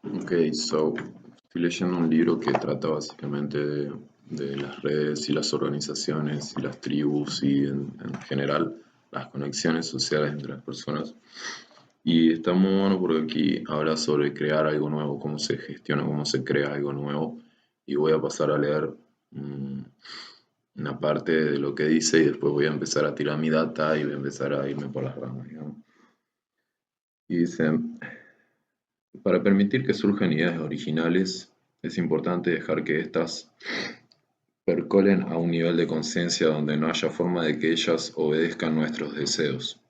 Ok, estoy leyendo un libro que trata básicamente de las redes y las organizaciones y las tribus y en general las conexiones sociales entre las personas. Y está muy bueno porque aquí habla sobre crear algo nuevo, cómo se gestiona, cómo se crea algo nuevo. Y voy a pasar a leer mm, una parte de lo que dice y después voy a empezar a tirar mi data y voy a empezar a irme por las ramas, digamos. Y dice, para permitir que surjan ideas originales, es importante dejar que éstas percolen a un nivel de conciencia donde no haya forma de que ellas obedezcan nuestros deseos.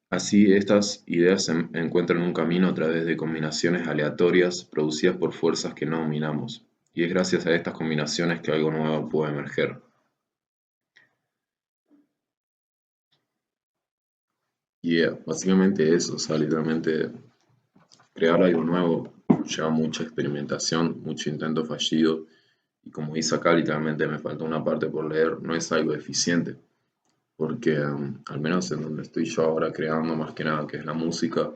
Así, estas ideas encuentran un camino a través de combinaciones aleatorias producidas por fuerzas que no dominamos, y es gracias a estas combinaciones que algo nuevo puede emerger. Y básicamente eso, o sea, literalmente crear algo nuevo lleva mucha experimentación, mucho intento fallido, y como dice acá, literalmente me falta una parte por leer, no es algo eficiente, porque al menos en donde estoy yo ahora creando más que nada, que es la música,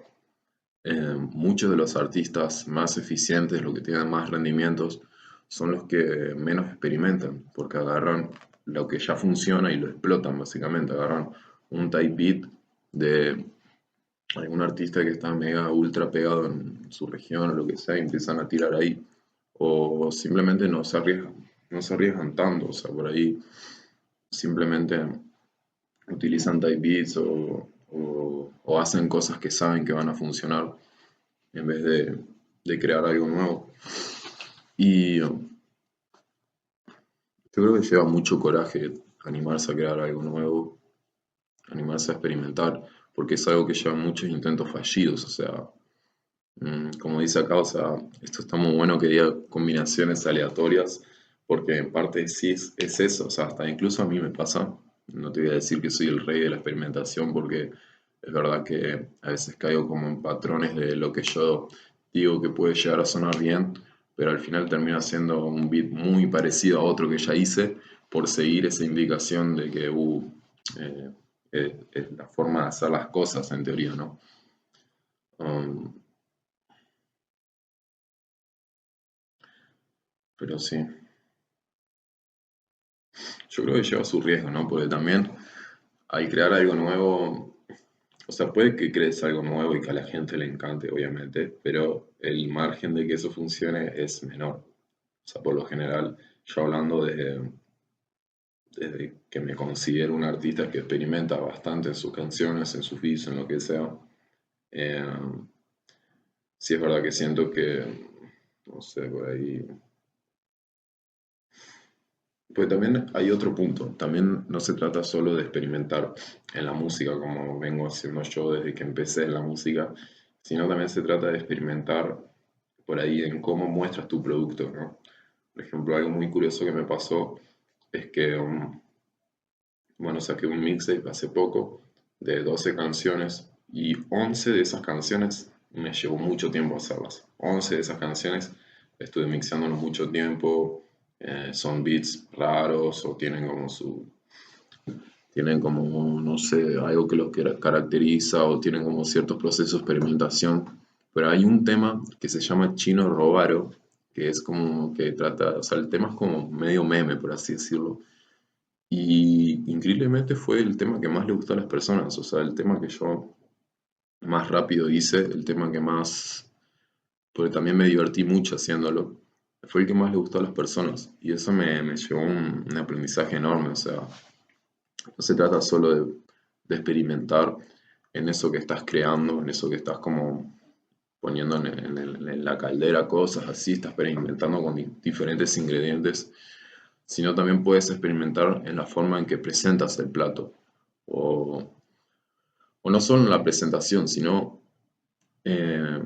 muchos de los artistas más eficientes, los que tienen más rendimientos, son los que menos experimentan, porque agarran lo que ya funciona y lo explotan básicamente, agarran un type beat de algún artista que está mega ultra pegado en su región o lo que sea, y empiezan a tirar ahí, o simplemente no se arriesgan tanto, o sea, por ahí simplemente utilizan type beats o hacen cosas que saben que van a funcionar en vez de crear algo nuevo. Y yo creo que lleva mucho coraje animarse a crear algo nuevo, animarse a experimentar, porque es algo que lleva muchos intentos fallidos, o sea, como dice acá, o sea, esto está muy bueno que diga combinaciones aleatorias, porque en parte sí es eso, o sea, hasta incluso a mí me pasa, no te voy a decir que soy el rey de la experimentación, porque es verdad que a veces caigo como en patrones de lo que yo digo que puede llegar a sonar bien, pero al final termina siendo un beat muy parecido a otro que ya hice, por seguir esa indicación de que eh, es la forma de hacer las cosas en teoría, ¿no? Um, pero sí. Yo creo que lleva su riesgo, ¿no? Porque también al crear algo nuevo, o sea, puede que crees algo nuevo y que a la gente le encante, obviamente, pero el margen de que eso funcione es menor. O sea, por lo general, yo hablando desde que me considero un artista que experimenta bastante en sus canciones, en sus beats, en lo que sea, eh, sí es verdad que siento que, no sé, por ahí. Pues también hay otro punto, también no se trata solo de experimentar en la música como vengo haciendo yo desde que empecé en la música, sino también se trata de experimentar por ahí en cómo muestras tu producto, ¿no? Por ejemplo, algo muy curioso que me pasó es que, bueno, saqué un mixtape hace poco de 12 canciones y 11 de esas canciones me llevó mucho tiempo hacerlas. 11 de esas canciones estuve mixándolas mucho tiempo, son beats raros o tienen como, no sé, algo que los caracteriza o tienen como ciertos procesos de experimentación. Pero hay un tema que se llama Chino Robaro, que es como que trata, o sea, el tema es como medio meme, por así decirlo, y increíblemente fue el tema que más le gustó a las personas, o sea, el tema que yo más rápido hice, el tema que más, porque también me divertí mucho haciéndolo, fue el que más le gustó a las personas. Y eso me llevó un aprendizaje enorme, o sea, no se trata solo de experimentar en eso que estás creando, en eso que estás como poniendo en la caldera cosas así, estás experimentando con diferentes ingredientes, sino también puedes experimentar en la forma en que presentas el plato. O, o no solo en la presentación, sino eh,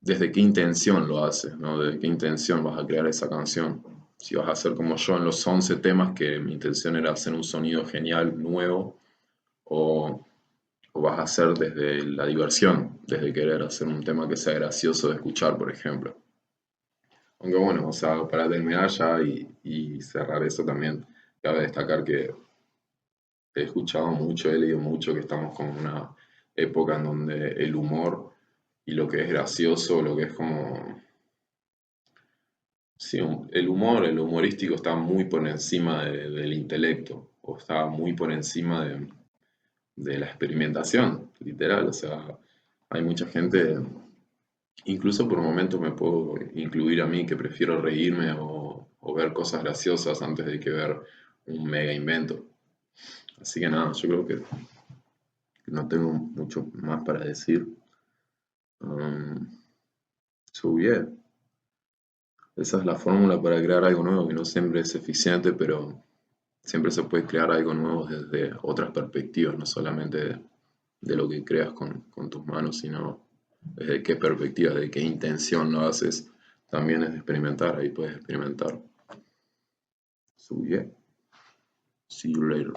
desde qué intención lo haces, ¿no? Desde qué intención vas a crear esa canción. Si vas a hacer como yo en los 11 temas, que mi intención era hacer un sonido genial, nuevo, o, o vas a hacer desde la diversión, desde querer hacer un tema que sea gracioso de escuchar, por ejemplo. Aunque bueno, o sea, para terminar ya y cerrar eso también, cabe destacar que he escuchado mucho, he leído mucho que estamos como en una época en donde el humor y lo que es gracioso, lo que es como... Sí, el humor, el humorístico está muy por encima del intelecto, o está muy por encima de la experimentación, literal. O sea, hay mucha gente, incluso por momentos me puedo incluir a mí, que prefiero reírme o ver cosas graciosas antes de que ver un mega invento. Así que nada, yo creo que no tengo mucho más para decir. Um, so yeah, esa es la fórmula para crear algo nuevo, que no siempre es eficiente, pero siempre se puede crear algo nuevo desde otras perspectivas, no solamente de lo que creas con tus manos, sino desde qué perspectiva, de qué intención lo haces. También es experimentar, ahí puedes experimentar. So yeah, see you later.